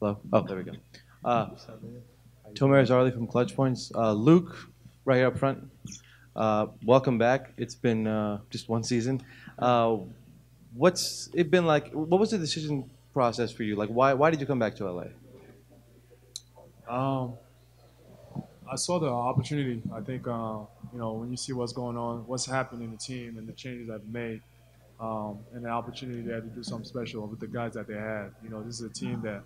Hello. Oh, there we go. Tomer Azarli from Clutch Points. Luke, right here up front. Welcome back. It's been just one season. What's it been like? What was the decision process for you? Like, why did you come back to LA? Um, I saw the opportunity. I think when you see what's going on, what's happening in the team, and the changes I've made, and the opportunity there to do something special with the guys that they had. This is a team that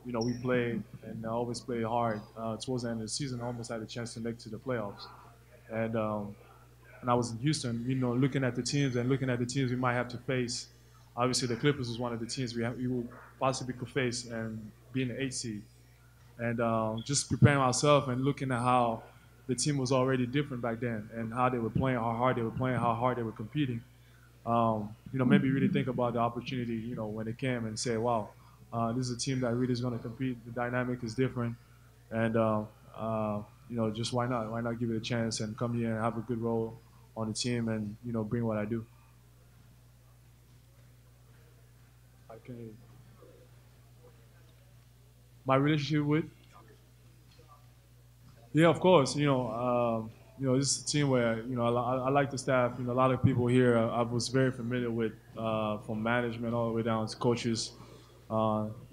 we played and always played hard. Towards the end of the season, almost had a chance to make it to the playoffs. And I was in Houston, looking at the teams we might have to face. Obviously, the Clippers was one of the teams we would possibly could face and be in the 8th seed. And just preparing ourselves and looking at how the team was already different back then and how they were playing, how hard they were playing, how hard they were competing. Made me really think about the opportunity, when it came and say, wow, this is a team that really is going to compete. The dynamic is different. And, just why not? Why not give it a chance and come here and have a good role on the team and, bring what I do. My relationship with? Yeah, of course. This is a team where I like the staff. A lot of people here I was very familiar with, from management all the way down to coaches.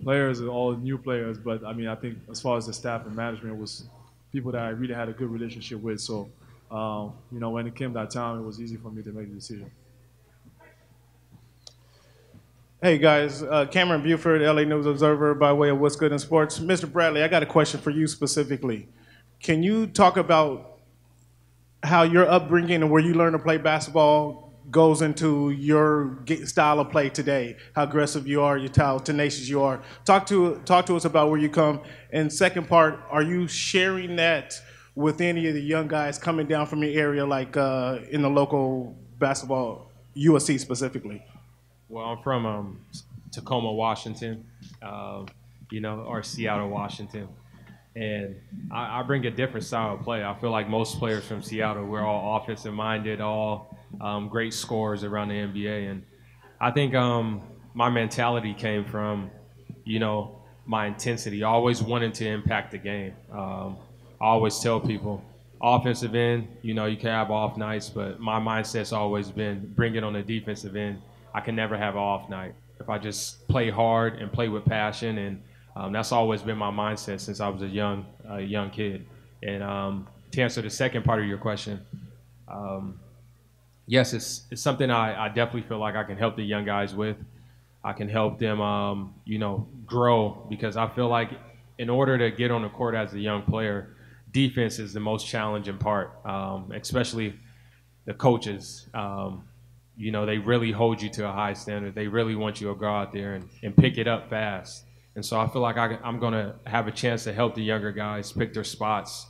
Players are all new players, but I think as far as the staff and management was people that I really had a good relationship with. So, when it came that time, it was easy for me to make the decision. Hey guys, Cameron Buford, LA News Observer, by way of What's Good in Sports. Mr. Bradley, I got a question for you specifically. Can you talk about how your upbringing and where you learned to play basketball goes into your style of play today? How aggressive you are, how tenacious you are. Talk to us about where you come. And second part, are you sharing that with any of the young guys coming down from your area, like in the local basketball, USC specifically? Well, I'm from Tacoma, Washington, or Seattle, Washington. And I bring a different style of play. I feel like most players from Seattle, we're all offensive minded, all great scorers around the NBA. And I think my mentality came from, my intensity, always wanting to impact the game. I always tell people, offensive end, you can have off nights, but my mindset's always been bring it on the defensive end. I can never have an off night if I just play hard and play with passion, and that's always been my mindset since I was a young kid. And to answer the second part of your question, yes, it's something I definitely feel like I can help the young guys with. I can help them, grow, because I feel like in order to get on the court as a young player, defense is the most challenging part, especially the coaches. They really hold you to a high standard. They really want you to go out there and pick it up fast. And so I feel like I'm going to have a chance to help the younger guys pick their spots,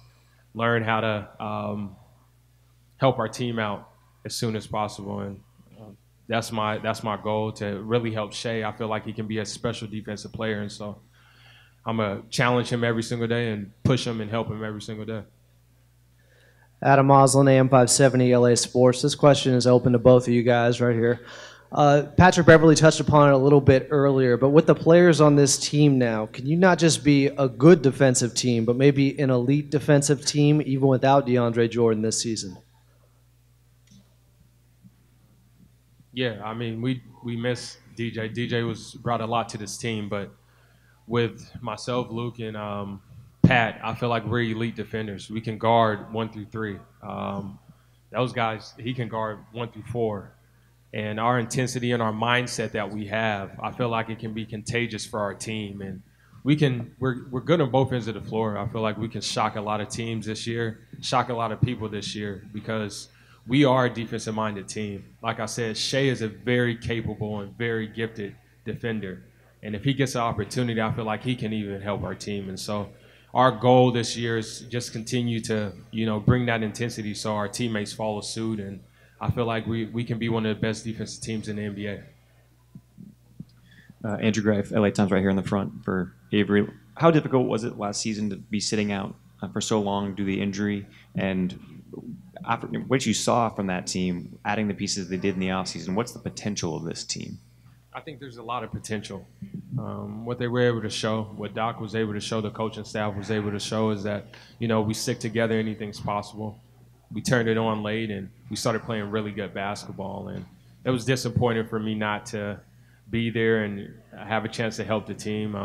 learn how to help our team out as soon as possible. And that's my goal, to really help Shai. I feel like he can be a special defensive player. And so I'm going to challenge him every single day and push him and help him every single day. Adam Moslin, AM 570 LA Sports. This question is open to both of you guys right here. Patrick Beverley touched upon it a little bit earlier, but with the players on this team now, can you not just be a good defensive team, but maybe an elite defensive team even without DeAndre Jordan this season? Yeah, we miss DJ. DJ brought a lot to this team, but with myself, Luke, and Pat, I feel like we're elite defenders. We can guard 1 through 3. Those guys, he can guard 1 through 4. And our intensity and our mindset that we have, I feel like it can be contagious for our team. And we're good on both ends of the floor. I feel like we can shock a lot of teams this year, shock a lot of people this year, because we are a defensive-minded team. Like I said, Shai is a very capable and very gifted defender. And if he gets an opportunity, I feel like he can even help our team. And so our goal this year is just continue to, bring that intensity so our teammates follow suit. And I feel like we can be one of the best defensive teams in the NBA. Andrew Greif, LA Times, right here in the front for Avery. How difficult was it last season to be sitting out for so long due to the injury? And after what you saw from that team, adding the pieces they did in the offseason, what's the potential of this team? I think there's a lot of potential. What they were able to show, what Doc was able to show, the coaching staff was able to show is that, we stick together, anything's possible. We turned it on late and we started playing really good basketball. And it was disappointing for me not to be there and have a chance to help the team,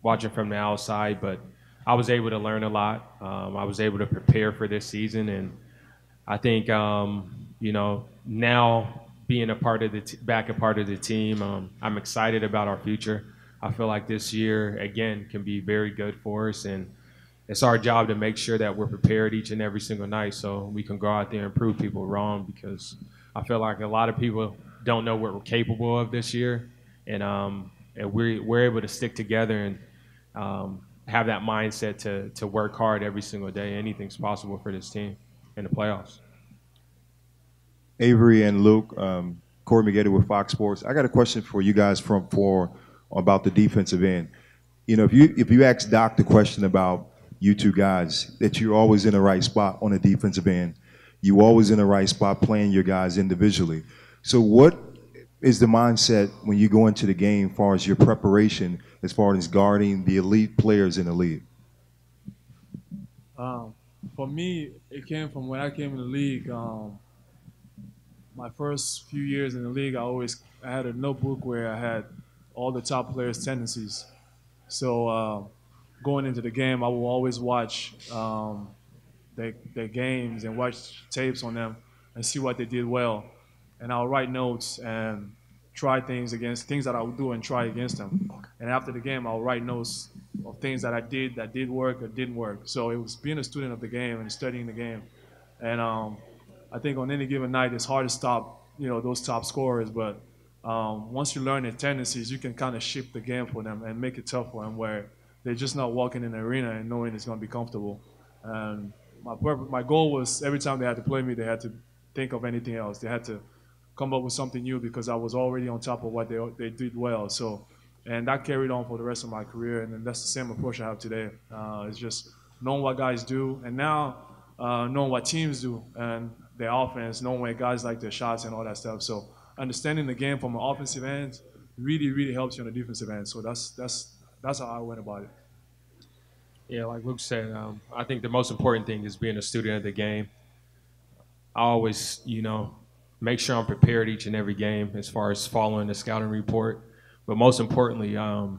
watching from the outside. But I was able to learn a lot. I was able to prepare for this season. And I think, now being a part of back a part of the team, I'm excited about our future. I feel like this year, again, can be very good for us. And it's our job to make sure that we're prepared each and every single night so we can go out there and prove people wrong, because I feel like a lot of people don't know what we're capable of this year. And we're able to stick together and have that mindset to work hard every single day. Anything's possible for this team in the playoffs. Avery and Luke, Corey McGetty with Fox Sports. I got a question for you guys about the defensive end. If you ask Doc the question about you two guys, that you're always in the right spot on the defensive end, you always in the right spot playing your guys individually. So what is the mindset when you go into the game as far as your preparation, as far as guarding the elite players in the league? For me, it came from when I came in the league. My first few years in the league, I had a notebook where I had all the top players' tendencies. So going into the game, I will always watch their games and watch tapes on them and see what they did well. And I'll write notes and try things that I would do and try against them. And after the game, I'll write notes of things that I did that did work or didn't work. So it was being a student of the game and studying the game. And I think on any given night, it's hard to stop, those top scorers. But once you learn their tendencies, you can kind of shape the game for them and make it tough for them, where they're just not walking in the arena and knowing it's going to be comfortable. And my goal was every time they had to play me, they had to think of anything else. They had to come up with something new because I was already on top of what they did well. And that carried on for the rest of my career. And then that's the same approach I have today. It's just knowing what guys do, and now knowing what teams do and their offense, knowing where guys like their shots and all that stuff. So understanding the game from an offensive end really, really helps you on the defensive end. So that's how I went about it. Yeah, like Luke said, I think the most important thing is being a student of the game. I always, make sure I'm prepared each and every game as far as following the scouting report. But most importantly, I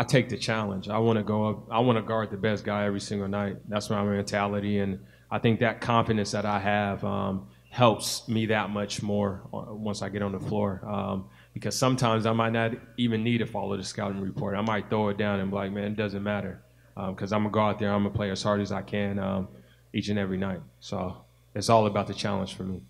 take the challenge. I want to go up. I want to guard the best guy every single night. That's my mentality, and I think that confidence that I have helps me that much more once I get on the floor. Because sometimes I might not even need to follow the scouting report. I might throw it down and be like, man, it doesn't matter, because I'm gonna go out there. I'm gonna play as hard as I can each and every night. So it's all about the challenge for me.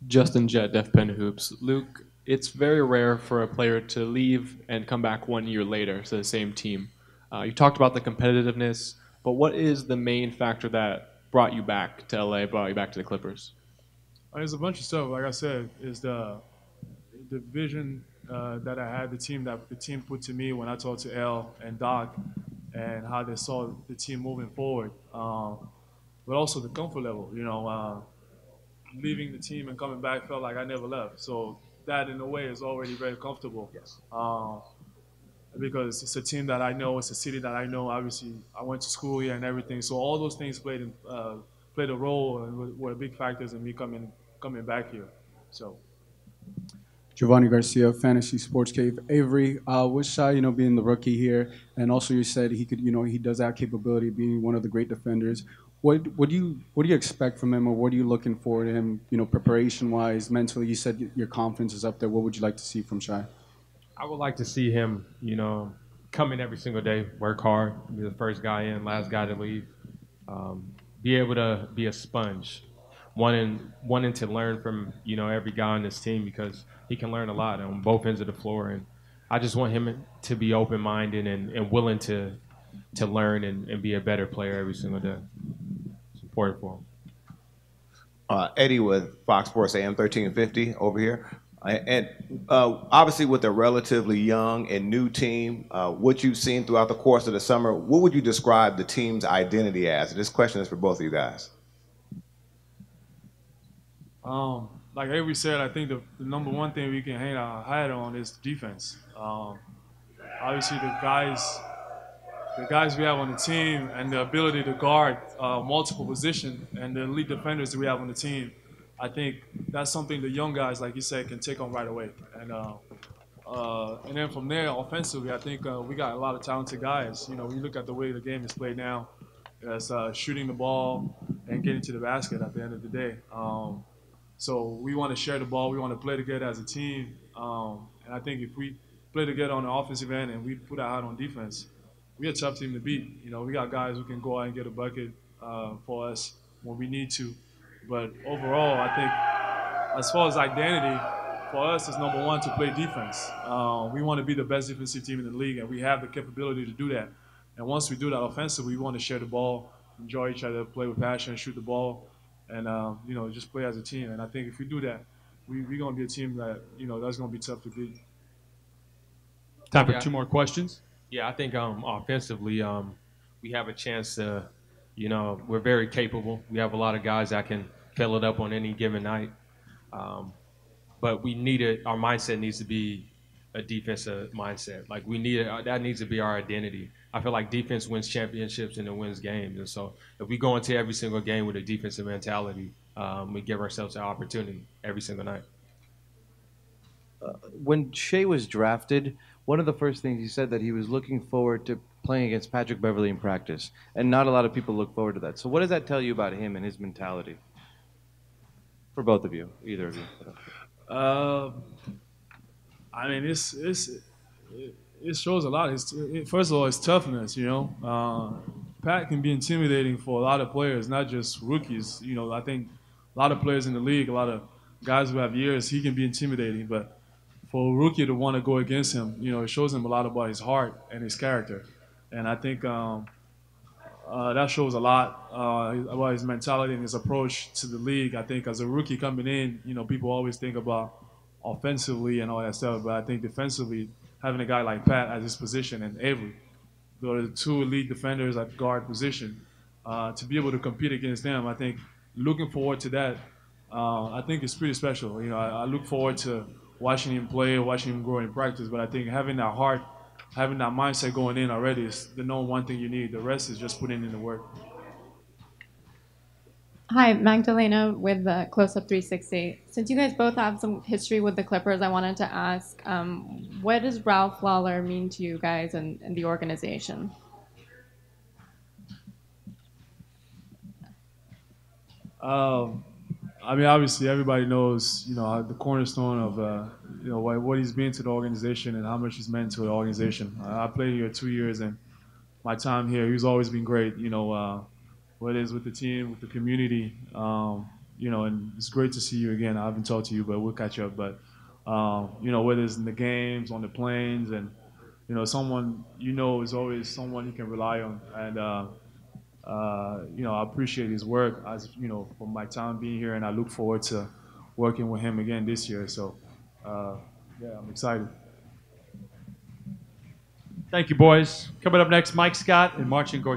Justin Jett, Def Pen Hoops. Luke, it's very rare for a player to leave and come back 1 year later to the same team. You talked about the competitiveness, but what is the main factor that brought you back to LA, brought you back to the Clippers? There's a bunch of stuff. Like I said, is the vision that I had, the team put to me when I talked to L and Doc, and how they saw the team moving forward. But also the comfort level. Leaving the team and coming back felt like I never left. So that, in a way, is already very comfortable. Yes. Because it's a team that I know, it's a city that I know. Obviously, I went to school here and everything. So all those things played a role and were big factors in me coming back here. So. Giovanni Garcia, Fantasy Sports Cave. Avery, with Shai, being the rookie here, and also you said he could, he does have capability of being one of the great defenders. What do you expect from him, or what are you looking for to him, preparation-wise, mentally? You said your confidence is up there. What would you like to see from Shai? I would like to see him, come in every single day, work hard, be the first guy in, last guy to leave, be able to be a sponge, wanting to learn from, every guy on this team, because he can learn a lot on both ends of the floor. And I just want him to be open-minded and willing to learn and be a better player every single day. It's important for him. Eddie with Fox Sports AM 1350 over here. And obviously with a relatively young and new team, what you've seen throughout the course of the summer, what would you describe the team's identity as? And this question is for both of you guys. like Avery said, I think the number one thing we can hang our hat on is defense. Obviously, the guys we have on the team and the ability to guard multiple positions and the elite defenders that we have on the team, I think that's something the young guys, like you said, can take on right away. And then from there, offensively, I think we got a lot of talented guys. You know, when you look at the way the game is played now, it's shooting the ball and getting to the basket at the end of the day. So we want to share the ball. We want to play together as a team. And I think if we play together on the offensive end and we put our heart on defense, we're a tough team to beat. You know, we got guys who can go out and get a bucket for us when we need to. But overall, I think as far as identity, for us, it's number one to play defense. We want to be the best defensive team in the league, and we have the capability to do that. And once we do that offensively, we want to share the ball, enjoy each other, play with passion, shoot the ball, and just play as a team. And I think if we do that, we're going to be a team that that's going to be tough to beat. Time for two more questions. Yeah, I think offensively, we have a chance to, we're very capable. We have a lot of guys that can fill it up on any given night. But our mindset needs to be a defensive mindset. Like that needs to be our identity. I feel like defense wins championships and it wins games. And so if we go into every single game with a defensive mentality, we give ourselves an opportunity every single night. When Shai was drafted, one of the first things he said that he was looking forward to playing against Patrick Beverly in practice. And not a lot of people look forward to that. So what does that tell you about him and his mentality? For both of you, either of you. I mean, it shows a lot. First of all, it's toughness. Pat can be intimidating for a lot of players, not just rookies. I think a lot of players in the league, a lot of guys who have years, he can be intimidating. But for a rookie to want to go against him, it shows him a lot about his heart and his character. And I think that shows a lot about his mentality and his approach to the league. I think as a rookie coming in, people always think about offensively and all that stuff, but I think defensively, having a guy like Pat at his position and Avery, the two elite defenders at guard position, to be able to compete against them, I think looking forward to that, I think it's pretty special. I look forward to watching him play, watching him grow in practice, but I think having that heart, having that mindset going in already is the number one thing you need. The rest is just putting in the work. Hi, Magdalena with Close Up 360. Since you guys both have some history with the Clippers, I wanted to ask, what does Ralph Lawler mean to you guys and the organization? I mean, obviously, everybody knows, the cornerstone of, what he's been to the organization and how much he's meant to the organization. I played here 2 years, and my time here, he's always been great. Whether it's with the team, with the community, and it's great to see you again. I haven't talked to you, but we'll catch up. But whether it's in the games, on the planes, and someone is always someone you can rely on. And I appreciate his work as for my time being here, and I look forward to working with him again this year. So I'm excited. Thank you, boys. Coming up next, Mike Scott and Marching Gordy.